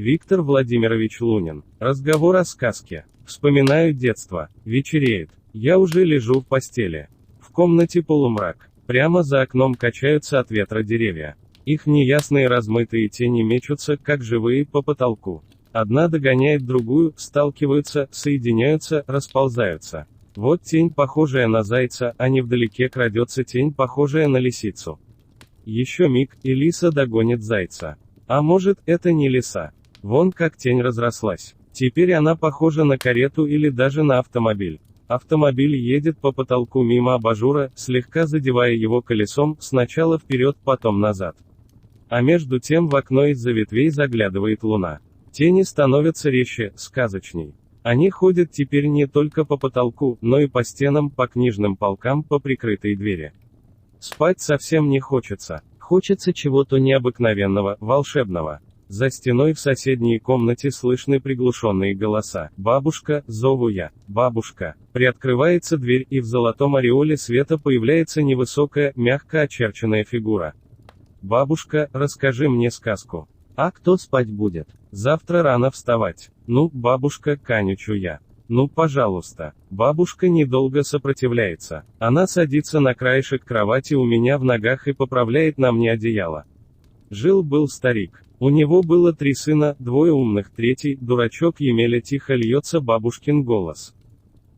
Виктор Владимирович Лунин. Разговор о сказке. Вспоминаю детство. Вечереет. Я уже лежу в постели. В комнате полумрак. Прямо за окном качаются от ветра деревья. Их неясные размытые тени мечутся, как живые, по потолку. Одна догоняет другую, сталкиваются, соединяются, расползаются. Вот тень, похожая на зайца, а невдалеке крадется тень, похожая на лисицу. Еще миг, и лиса догонит зайца. А может, это не лиса. Вон как тень разрослась. Теперь она похожа на карету или даже на автомобиль. Автомобиль едет по потолку мимо абажура, слегка задевая его колесом, сначала вперед, потом назад. А между тем в окно из-за ветвей заглядывает луна. Тени становятся резче, сказочней. Они ходят теперь не только по потолку, но и по стенам, по книжным полкам, по прикрытой двери. Спать совсем не хочется. Хочется чего-то необыкновенного, волшебного. За стеной в соседней комнате слышны приглушенные голоса. «Бабушка», зову я. «Бабушка». Приоткрывается дверь, и в золотом ореоле света появляется невысокая, мягко очерченная фигура. «Бабушка, расскажи мне сказку». «А кто спать будет? Завтра рано вставать». «Ну, бабушка», канючу я. «Ну, пожалуйста». Бабушка недолго сопротивляется. Она садится на краешек кровати у меня в ногах и поправляет на мне одеяло. Жил-был старик. У него было 3 сына, 2 умных, 3 дурачок Емеля, тихо льется бабушкин голос.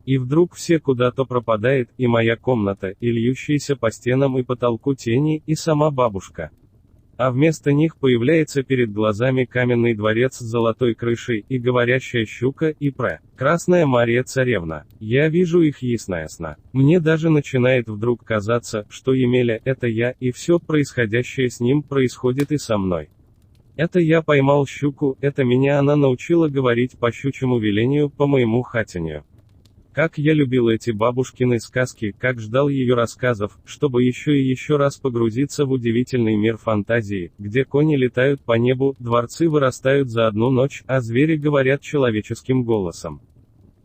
И вдруг все куда-то пропадает, и моя комната, и льющиеся по стенам и потолку тени, и сама бабушка. А вместо них появляется перед глазами каменный дворец с золотой крышей, и говорящая щука, и Красная Мария Царевна. Я вижу их ясно. Мне даже начинает вдруг казаться, что Емеля — это я, и все происходящее с ним происходит и со мной. Это я поймал щуку, это меня она научила говорить по щучьему велению, по моему хатенью. Как я любил эти бабушкины сказки, как ждал ее рассказов, чтобы еще и еще раз погрузиться в удивительный мир фантазии, где кони летают по небу, дворцы вырастают за одну ночь, а звери говорят человеческим голосом.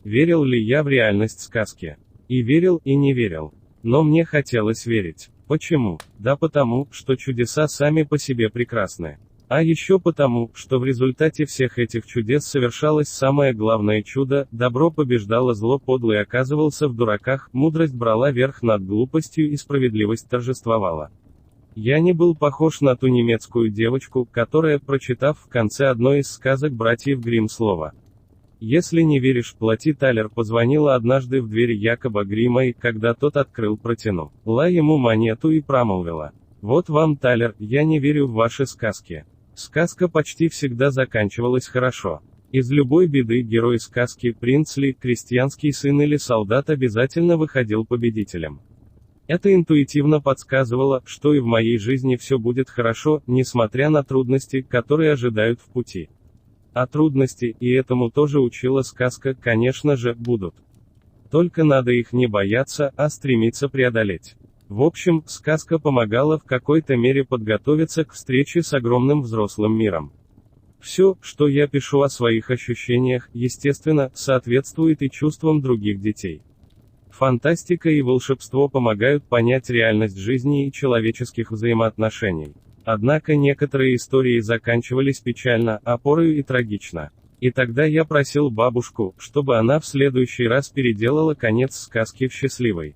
Верил ли я в реальность сказки? И верил, и не верил. Но мне хотелось верить. Почему? Да потому, что чудеса сами по себе прекрасны. А еще потому, что в результате всех этих чудес совершалось самое главное чудо, добро побеждало зло, подлый оказывался в дураках, мудрость брала верх над глупостью и справедливость торжествовала. Я не был похож на ту немецкую девочку, которая, прочитав в конце одной из сказок братьев Гримм слово «Если не веришь, плати талер», позвонила однажды в дверь Якоба Гримма, и когда тот открыл, протянула ему монету и промолвила: «Вот вам талер, я не верю в ваши сказки». Сказка почти всегда заканчивалась хорошо. Из любой беды герой сказки, принц ли, крестьянский сын или солдат, обязательно выходил победителем. Это интуитивно подсказывало, что и в моей жизни все будет хорошо, несмотря на трудности, которые ожидают в пути. А трудности, и этому тоже учила сказка, конечно же, будут. Только надо их не бояться, а стремиться преодолеть. В общем, сказка помогала в какой-то мере подготовиться к встрече с огромным взрослым миром. Все, что я пишу о своих ощущениях, естественно, соответствует и чувствам других детей. Фантастика и волшебство помогают понять реальность жизни и человеческих взаимоотношений. Однако некоторые истории заканчивались печально, а порою и трагично. И тогда я просил бабушку, чтобы она в следующий раз переделала конец сказки в счастливый.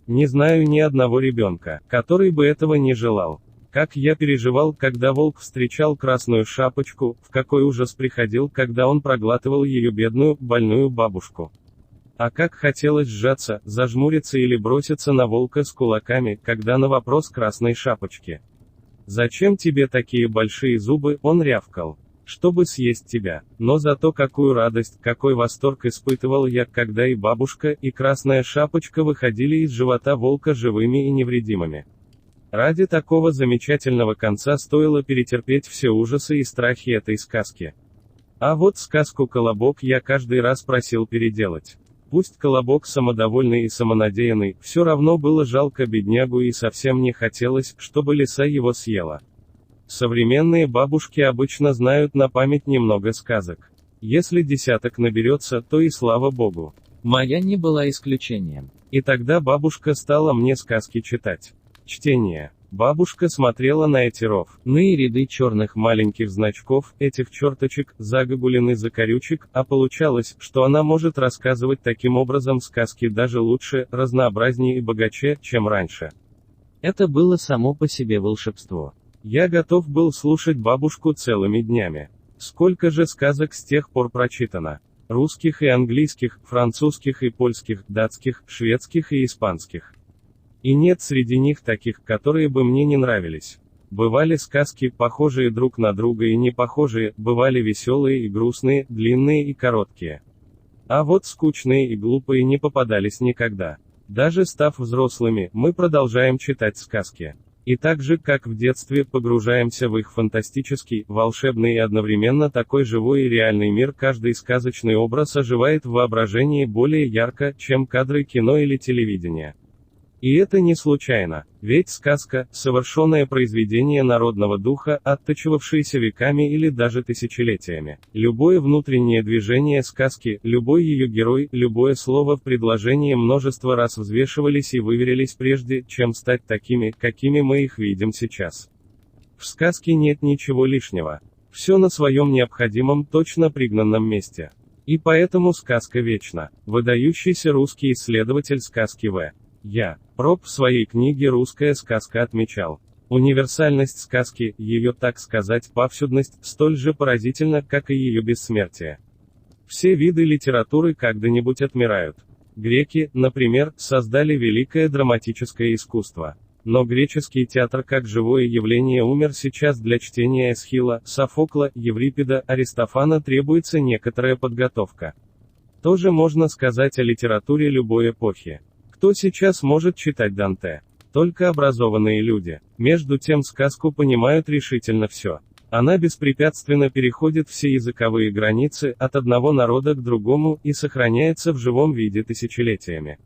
Не знаю ни одного ребенка, который бы этого не желал. Как я переживал, когда волк встречал Красную Шапочку, в какой ужас приходил, когда он проглатывал ее бедную, больную бабушку. А как хотелось сжаться, зажмуриться или броситься на волка с кулаками, когда на вопрос Красной Шапочки: «Зачем тебе такие большие зубы?» он рявкал: «Чтобы съесть тебя». Но зато какую радость, какой восторг испытывал я, когда и бабушка, и Красная Шапочка выходили из живота волка живыми и невредимыми. Ради такого замечательного конца стоило перетерпеть все ужасы и страхи этой сказки. А вот сказку «Колобок» я каждый раз просил переделать. Пусть Колобок самодовольный и самонадеянный, все равно было жалко беднягу и совсем не хотелось, чтобы лиса его съела. Современные бабушки обычно знают на память немного сказок. Если десяток наберется, то и слава богу. Моя не была исключением. И тогда бабушка стала мне сказки читать. Чтение Бабушка смотрела на эти ровные ряды черных маленьких значков, этих черточек, загогулин и закорючек, а получалось, что она может рассказывать таким образом сказки даже лучше, разнообразнее и богаче, чем раньше. Это было само по себе волшебство. Я готов был слушать бабушку целыми днями. Сколько же сказок с тех пор прочитано? Русских и английских, французских и польских, датских, шведских и испанских. И нет среди них таких, которые бы мне не нравились. Бывали сказки, похожие друг на друга и не похожие, бывали веселые и грустные, длинные и короткие. А вот скучные и глупые не попадались никогда. Даже став взрослыми, мы продолжаем читать сказки. И так же, как в детстве, погружаемся в их фантастический, волшебный и одновременно такой живой и реальный мир, каждый сказочный образ оживает в воображении более ярко, чем кадры кино или телевидения. И это не случайно, ведь сказка – совершенное произведение народного духа, оттачивавшееся веками или даже тысячелетиями. Любое внутреннее движение сказки, любой ее герой, любое слово в предложении множество раз взвешивались и выверялись прежде, чем стать такими, какими мы их видим сейчас. В сказке нет ничего лишнего. Все на своем необходимом, точно пригнанном месте. И поэтому сказка вечна. Выдающийся русский исследователь сказки В. Я. Проб в своей книге «Русская сказка» отмечал. Универсальность сказки, ее, так сказать, повсюдность, столь же поразительна, как и ее бессмертие. Все виды литературы когда-нибудь отмирают. Греки, например, создали великое драматическое искусство. Но греческий театр как живое явление умер сейчас. Для чтения Эсхила, Софокла, Еврипида, Аристофана требуется некоторая подготовка. Тоже можно сказать о литературе любой эпохи. Кто сейчас может читать Данте? Только образованные люди. Между тем сказку понимают решительно все. Она беспрепятственно переходит все языковые границы, от одного народа к другому, и сохраняется в живом виде тысячелетиями.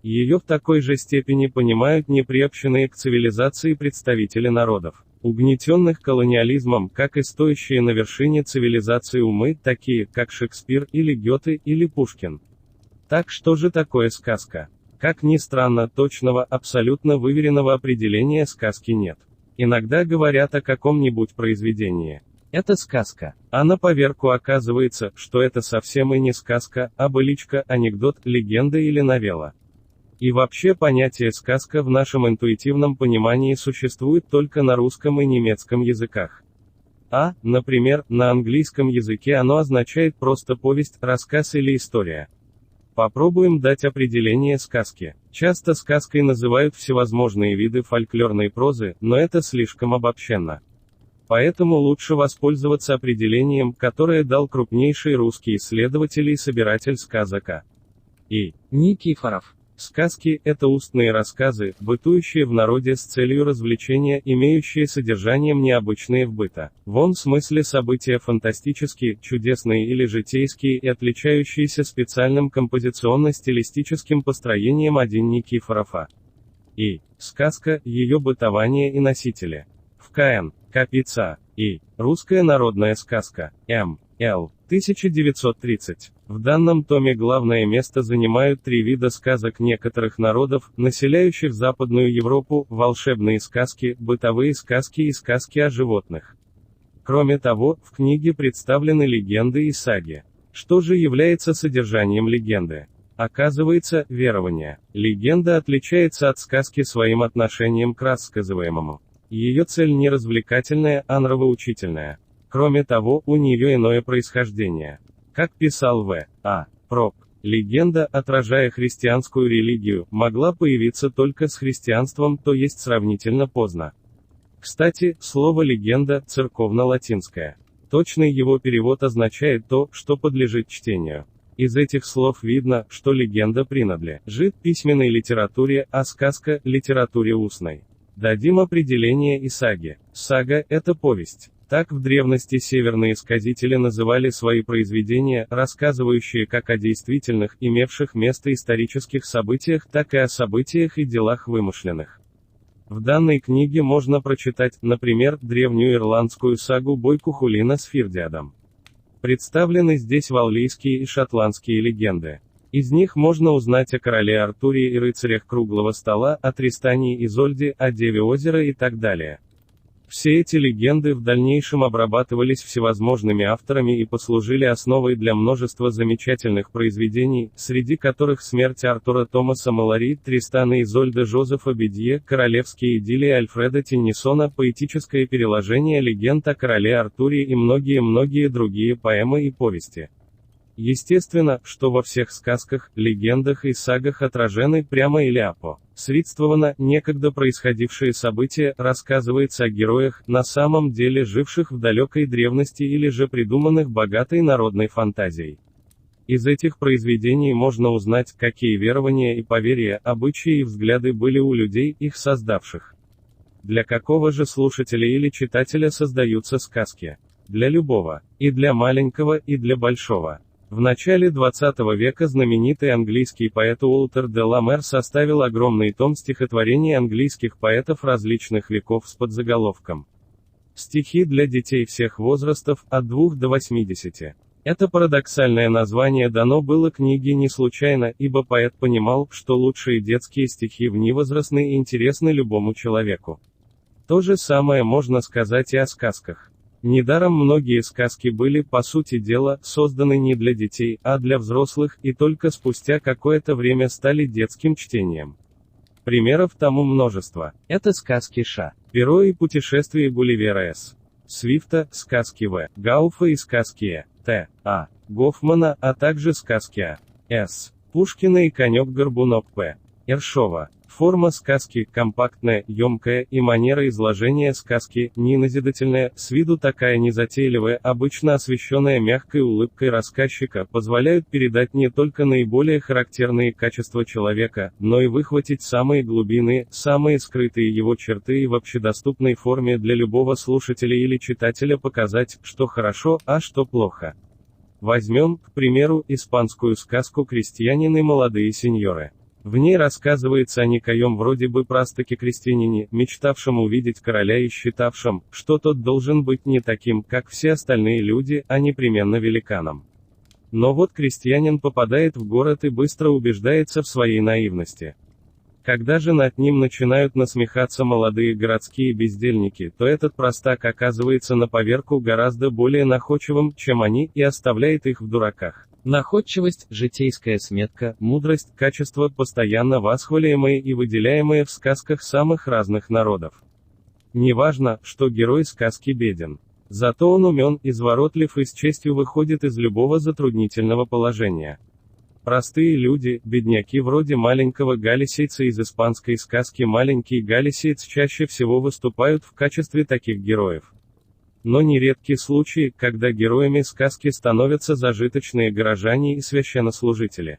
Ее в такой же степени понимают неприобщенные к цивилизации представители народов, угнетенных колониализмом, как и стоящие на вершине цивилизации умы, такие, как Шекспир, или Гёте, или Пушкин. Так что же такое сказка? Как ни странно, точного, абсолютно выверенного определения сказки нет. Иногда говорят о каком-нибудь произведении. Это сказка. А на поверку оказывается, что это совсем и не сказка, а быличка, анекдот, легенда или новелла. И вообще понятие «сказка» в нашем интуитивном понимании существует только на русском и немецком языках. Например, на английском языке оно означает просто повесть, рассказ или история. Попробуем дать определение сказки. Часто сказкой называют всевозможные виды фольклорной прозы, но это слишком обобщенно. Поэтому лучше воспользоваться определением, которое дал крупнейший русский исследователь и собиратель сказок И. Никифоров. Сказки – это устные рассказы, бытующие в народе с целью развлечения, имеющие содержанием необычные в бытовом смысле события фантастические, чудесные или житейские и отличающиеся специальным композиционно-стилистическим построением. Один Никифоров И. Сказка, ее бытование и носители. В КН. Капица. И. Русская народная сказка. М.Л. 1930. В данном томе главное место занимают три вида сказок некоторых народов, населяющих Западную Европу: волшебные сказки, бытовые сказки и сказки о животных. Кроме того, в книге представлены легенды и саги. Что же является содержанием легенды? Оказывается, верование. Легенда отличается от сказки своим отношением к рассказываемому. Ее цель не развлекательная, а нравоучительная. Кроме того, у нее иное происхождение. Как писал В.А. Проб, легенда, отражая христианскую религию, могла появиться только с христианством, то есть сравнительно поздно. Кстати, слово «легенда» церковно-латинское. Точный его перевод означает то, что подлежит чтению. Из этих слов видно, что легенда принадлежит письменной литературе, а сказка – литературе устной. Дадим определение и саги. Сага – это повесть. Так в древности северные сказители называли свои произведения, рассказывающие как о действительных, имевших место исторических событиях, так и о событиях и делах вымышленных. В данной книге можно прочитать, например, древнюю ирландскую сагу «Бойку Хулина с Фирдиадом». Представлены здесь валлийские и шотландские легенды. Из них можно узнать о короле Артуре и рыцарях круглого стола, о Тристане и Изольде, о Деве озера и так далее. Все эти легенды в дальнейшем обрабатывались всевозможными авторами и послужили основой для множества замечательных произведений, среди которых «Смерть Артура» Томаса Маллори, «Тристан и Изольда» Жозефа Бедье, «Королевские идиллии» Альфреда Теннисона, поэтическое переложение легенд о короле Артуре и многие-многие другие поэмы и повести. Естественно, что во всех сказках, легендах и сагах отражены прямо или опосредствованно некогда происходившие события, рассказывается о героях, на самом деле живших в далекой древности или же придуманных богатой народной фантазией. Из этих произведений можно узнать, какие верования и поверья, обычаи и взгляды были у людей, их создавших. Для какого же слушателя или читателя создаются сказки? Для любого. И для маленького, и для большого. В начале 20 века знаменитый английский поэт Уолтер де ла Мэр составил огромный том стихотворений английских поэтов различных веков с подзаголовком «Стихи для детей всех возрастов, от 2 до 80». Это парадоксальное название дано было книге не случайно, ибо поэт понимал, что лучшие детские стихи вневозрастны и интересны любому человеку. То же самое можно сказать и о сказках. Недаром многие сказки были, по сути дела, созданы не для детей, а для взрослых, и только спустя какое-то время стали детским чтением. Примеров тому множество. Это сказки Ш. Перо и путешествия Гулливера С. Свифта, сказки В. Гауфа и сказки Э. Т. А. Гофмана, а также сказки А. С. Пушкина и конек-горбунок П. Ершова. Форма сказки компактная, емкая, и манера изложения сказки неназидательная, с виду такая незатейливая, обычно освещенная мягкой улыбкой рассказчика, позволяют передать не только наиболее характерные качества человека, но и выхватить самые глубинные, самые скрытые его черты и в общедоступной форме для любого слушателя или читателя показать, что хорошо, а что плохо. Возьмем, к примеру, испанскую сказку «Крестьянин и молодые сеньоры». В ней рассказывается о некоем вроде бы простаке крестьянине, мечтавшем увидеть короля и считавшем, что тот должен быть не таким, как все остальные люди, а непременно великаном. Но вот крестьянин попадает в город и быстро убеждается в своей наивности. Когда же над ним начинают насмехаться молодые городские бездельники, то этот простак оказывается на поверку гораздо более находчивым, чем они, и оставляет их в дураках. Находчивость, житейская сметка, мудрость, качества, постоянно восхваляемые и выделяемые в сказках самых разных народов. Неважно, что герой сказки беден. Зато он умен, изворотлив и с честью выходит из любого затруднительного положения. Простые люди, бедняки вроде маленького галисийца из испанской сказки «Маленький галисиец» чаще всего выступают в качестве таких героев. Но нередки случаи, когда героями сказки становятся зажиточные горожане и священнослужители.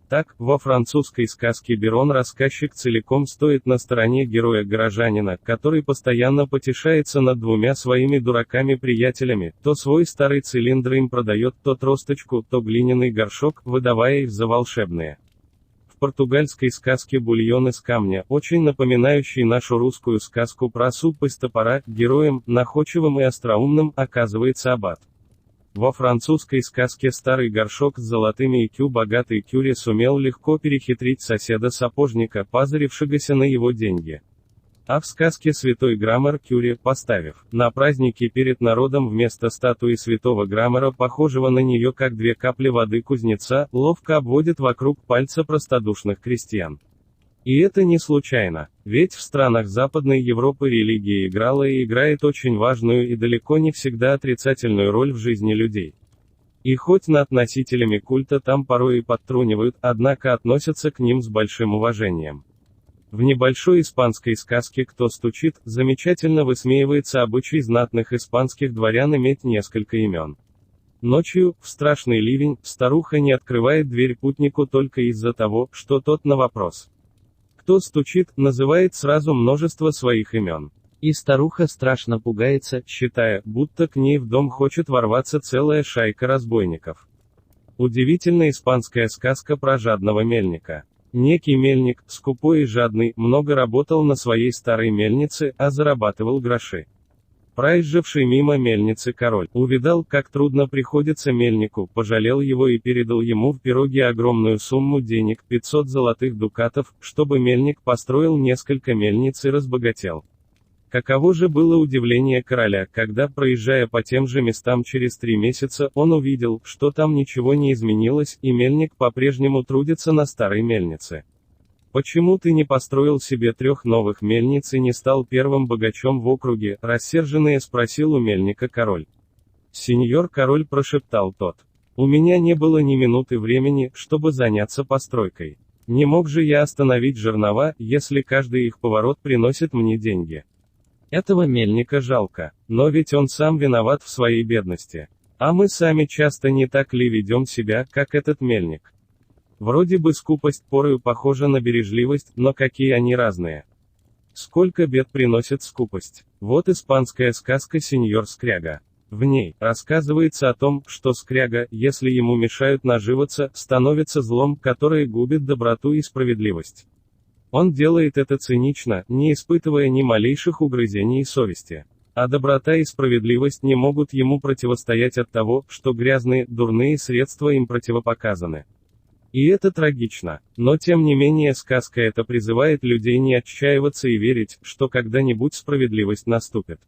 Так, во французской сказке «Берон» рассказчик целиком стоит на стороне героя-горожанина, который постоянно потешается над двумя своими дураками-приятелями, то свой старый цилиндр им продает, то тросточку, то глиняный горшок, выдавая их за волшебные. В португальской сказке «Бульон из камня», очень напоминающей нашу русскую сказку про суп из топора, героем, находчивым и остроумным, оказывается аббат. Во французской сказке «Старый горшок с золотыми икю» богатый кюре сумел легко перехитрить соседа-сапожника, позарившегося на его деньги. А в сказке «Святой Граммар» кюре, поставив на празднике перед народом вместо статуи святого Граммара, похожего на нее как две капли воды кузнеца, ловко обводит вокруг пальца простодушных крестьян. И это не случайно, ведь в странах Западной Европы религия играла и играет очень важную и далеко не всегда отрицательную роль в жизни людей. И хоть над носителями культа там порой и подтрунивают, однако относятся к ним с большим уважением. В небольшой испанской сказке «Кто стучит» замечательно высмеивается обычай знатных испанских дворян иметь несколько имен. Ночью, в страшный ливень, старуха не открывает дверь путнику только из-за того, что тот на вопрос «Кто стучит?» называет сразу множество своих имен. И старуха страшно пугается, считая, будто к ней в дом хочет ворваться целая шайка разбойников. Удивительная испанская сказка про жадного мельника. Некий мельник, скупой и жадный, много работал на своей старой мельнице, а зарабатывал гроши. Проезжавший мимо мельницы король увидал, как трудно приходится мельнику, пожалел его и передал ему в пироги огромную сумму денег, 500 золотых дукатов, чтобы мельник построил несколько мельниц и разбогател. Каково же было удивление короля, когда, проезжая по тем же местам через 3 месяца, он увидел, что там ничего не изменилось, и мельник по-прежнему трудится на старой мельнице. «Почему ты не построил себе 3 новых мельниц и не стал первым богачом в округе?» — рассерженный спросил у мельника король. «Сеньор король», — прошептал тот, — «у меня не было ни минуты времени, чтобы заняться постройкой. Не мог же я остановить жернова, если каждый их поворот приносит мне деньги. Этого мельника жалко, но ведь он сам виноват в своей бедности. А мы сами часто не так ли ведем себя, как этот мельник? Вроде бы скупость порою похожа на бережливость, но какие они разные. Сколько бед приносит скупость. Вот испанская сказка «Сеньор Скряга». В ней рассказывается о том, что скряга, если ему мешают наживаться, становится злом, которое губит доброту и справедливость. Он делает это цинично, не испытывая ни малейших угрызений совести. А доброта и справедливость не могут ему противостоять от того, что грязные, дурные средства им противопоказаны. И это трагично, но тем не менее сказка эта призывает людей не отчаиваться и верить, что когда-нибудь справедливость наступит.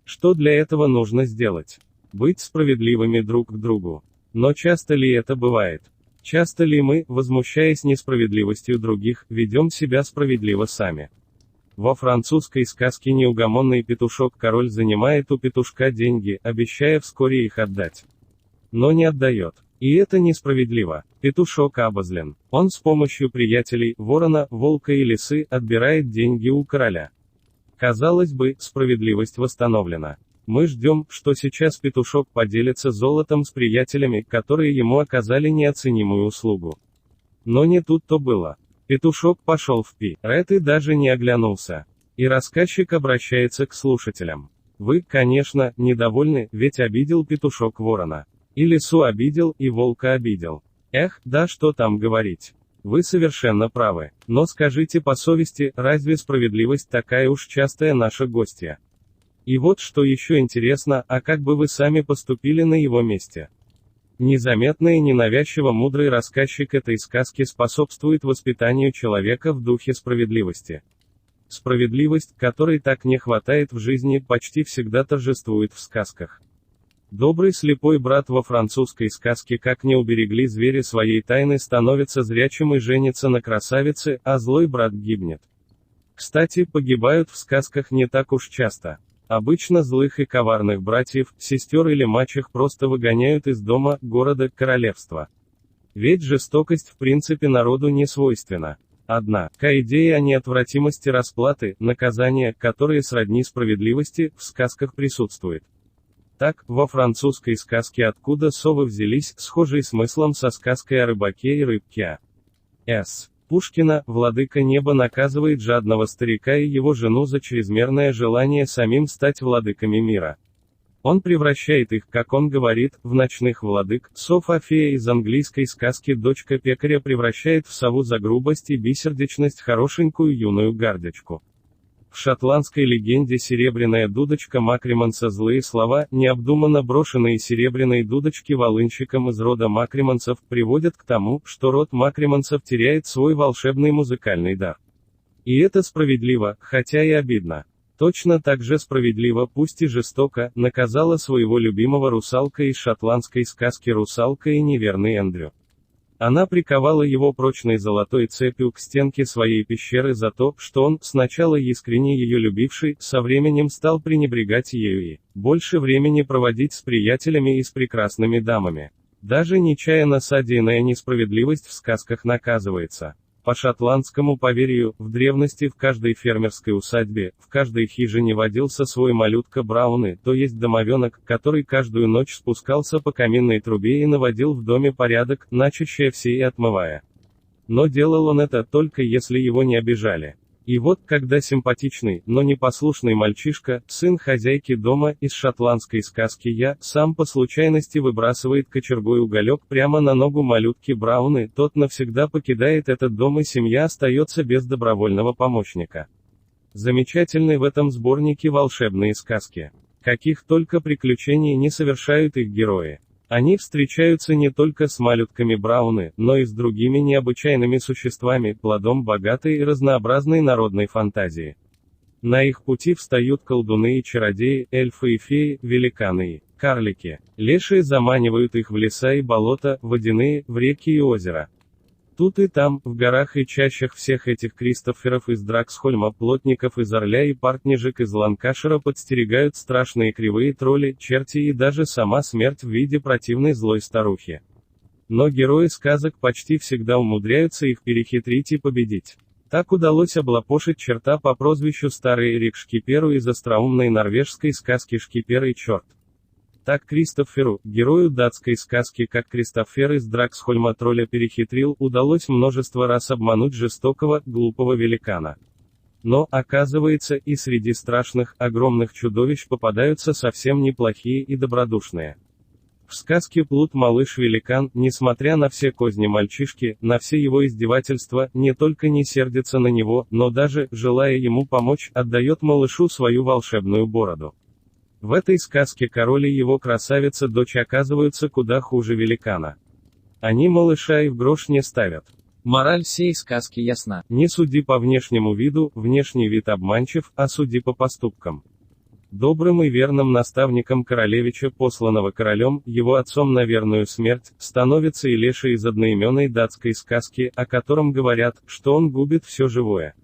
Что для этого нужно сделать? Быть справедливыми друг к другу. Но часто ли это бывает? Часто ли мы, возмущаясь несправедливостью других, ведем себя справедливо сами? Во французской сказке неугомонный петушок-король занимает у петушка деньги, обещая вскоре их отдать. Но не отдает. И это несправедливо. Петушок обозлен. Он с помощью приятелей, ворона, волка и лисы, отбирает деньги у короля. Казалось бы, справедливость восстановлена. Мы ждем, что сейчас петушок поделится золотом с приятелями, которые ему оказали неоценимую услугу. Но не тут-то было. Петушок пошел в пират и даже не оглянулся. И рассказчик обращается к слушателям. Вы, конечно, недовольны, ведь обидел петушок ворона. И лису обидел, и волка обидел. Эх, да что там говорить. Вы совершенно правы. Но скажите по совести, разве справедливость такая уж частая наша гостья? И вот что еще интересно, а как бы вы сами поступили на его месте? Незаметно и ненавязчиво мудрый рассказчик этой сказки способствует воспитанию человека в духе справедливости. Справедливость, которой так не хватает в жизни, почти всегда торжествует в сказках. Добрый слепой брат во французской сказке «Как не уберегли звери своей тайны» становится зрячим и женится на красавице, а злой брат гибнет. Кстати, погибают в сказках не так уж часто. Обычно злых и коварных братьев, сестер или мачех просто выгоняют из дома, города, королевства. Ведь жестокость в принципе народу не свойственна. Однако идея о неотвратимости расплаты, наказания, которые сродни справедливости, в сказках присутствует. Так, во французской сказке «Откуда совы взялись», схожей смыслом со сказкой о рыбаке и рыбке. С. Пушкина, владыка неба наказывает жадного старика и его жену за чрезмерное желание самим стать владыками мира. Он превращает их, как он говорит, в ночных владык. Сов, а фея из английской сказки «Дочка пекаря» превращает в сову за грубость и бессердечность хорошенькую юную гардечку. В шотландской легенде серебряная дудочка Макримонса злые слова, необдуманно брошенные серебряной дудочки волынщикам из рода Макримонсов, приводят к тому, что род Макримонсов теряет свой волшебный музыкальный дар. И это справедливо, хотя и обидно. Точно так же справедливо, пусть и жестоко, наказала своего любимого русалка из шотландской сказки «Русалка и неверный Эндрю». Она приковала его прочной золотой цепью к стенке своей пещеры за то, что он, сначала искренне ее любивший, со временем стал пренебрегать ею и больше времени проводить с приятелями и с прекрасными дамами. Даже нечаянно содеянная несправедливость в сказках наказывается. По шотландскому поверью, в древности в каждой фермерской усадьбе, в каждой хижине водился свой малютка Брауны, то есть домовенок, который каждую ночь спускался по каминной трубе и наводил в доме порядок, начищая все и отмывая. Но делал он это только если его не обижали. И вот, когда симпатичный, но непослушный мальчишка, сын хозяйки дома, из шотландской сказки «Я», сам по случайности выбрасывает кочергой уголек прямо на ногу малютки Брауны, тот навсегда покидает этот дом и семья остается без добровольного помощника. Замечательны в этом сборнике волшебные сказки. Каких только приключений не совершают их герои. Они встречаются не только с малютками Брауны, но и с другими необычайными существами, плодом богатой и разнообразной народной фантазии. На их пути встают колдуны и чародеи, эльфы и феи, великаны и карлики. Лешие заманивают их в леса и болота, водяные, в реки и озера. Тут и там, в горах и чащах всех этих Кристоферов из Драксхольма, плотников из Орля и партнижек из Ланкашира подстерегают страшные кривые тролли, черти и даже сама смерть в виде противной злой старухи. Но герои сказок почти всегда умудряются их перехитрить и победить. Так удалось облапошить черта по прозвищу Старый Эрик Шкиперу из остроумной норвежской сказки «Шкипер и черт». Так Кристоферу, герою датской сказки, как Кристофер из Драксхольма тролля перехитрил, удалось множество раз обмануть жестокого, глупого великана. Но, оказывается, и среди страшных, огромных чудовищ попадаются совсем неплохие и добродушные. В сказке Плут малыш-великан, несмотря на все козни мальчишки, на все его издевательства, не только не сердится на него, но даже, желая ему помочь, отдает малышу свою волшебную бороду. В этой сказке король и его красавица-дочь оказываются куда хуже великана. Они малыша и в грош не ставят. Мораль сей сказки ясна. Не суди по внешнему виду, внешний вид обманчив, а суди по поступкам. Добрым и верным наставником королевича, посланного королем, его отцом на верную смерть, становится и леший из одноименной датской сказки, о котором говорят, что он губит все живое.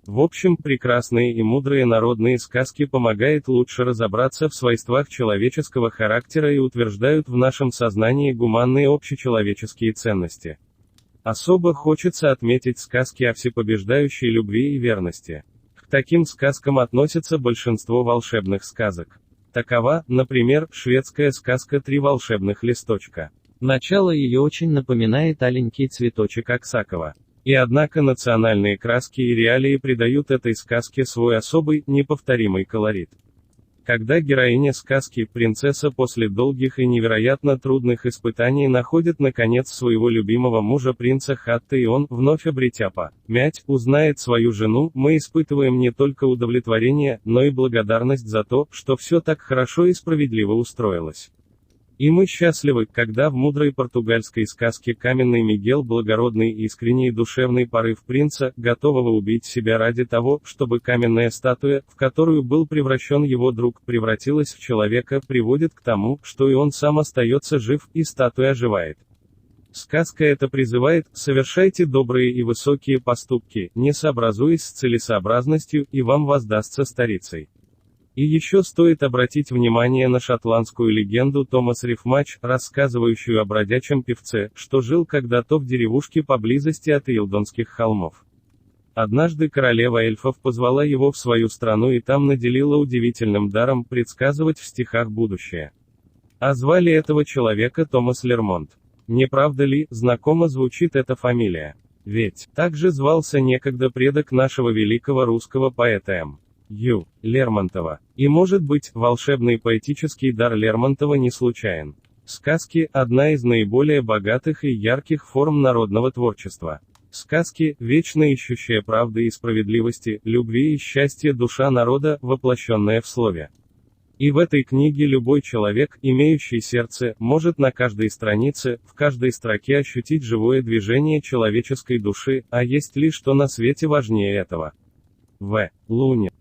В общем, прекрасные и мудрые народные сказки помогают лучше разобраться в свойствах человеческого характера и утверждают в нашем сознании гуманные общечеловеческие ценности. Особо хочется отметить сказки о всепобеждающей любви и верности. К таким сказкам относятся большинство волшебных сказок. Такова, например, шведская сказка «Три волшебных листочка». Начало ее очень напоминает аленький цветочек Аксакова. И однако национальные краски и реалии придают этой сказке свой особый, неповторимый колорит. Когда героиня сказки, принцесса, после долгих и невероятно трудных испытаний находит наконец своего любимого мужа принца Хатта, и он, вновь обретя память, узнает свою жену, мы испытываем не только удовлетворение, но и благодарность за то, что все так хорошо и справедливо устроилось. И мы счастливы, когда в мудрой португальской сказке каменный Мигель, благородный и искренний душевный порыв принца, готового убить себя ради того, чтобы каменная статуя, в которую был превращен его друг, превратилась в человека, приводит к тому, что и он сам остается жив, и статуя оживает. Сказка эта призывает: совершайте добрые и высокие поступки, не сообразуясь с целесообразностью, и вам воздастся старицей. И еще стоит обратить внимание на шотландскую легенду Томас Рифмач, рассказывающую о бродячем певце, что жил когда-то в деревушке поблизости от Илдонских холмов. Однажды королева эльфов позвала его в свою страну и там наделила удивительным даром предсказывать в стихах будущее. А звали этого человека Томас Лермонт. Не правда ли, знакомо звучит эта фамилия? Ведь так же звался некогда предок нашего великого русского поэта М. Ю. Лермонтова. И может быть, волшебный поэтический дар Лермонтова не случайен. Сказки – одна из наиболее богатых и ярких форм народного творчества. Сказки – вечно ищущая правды и справедливости, любви и счастья душа народа, воплощенная в слове. И в этой книге любой человек, имеющий сердце, может на каждой странице, в каждой строке ощутить живое движение человеческой души, а есть ли что на свете важнее этого? В. Лунин.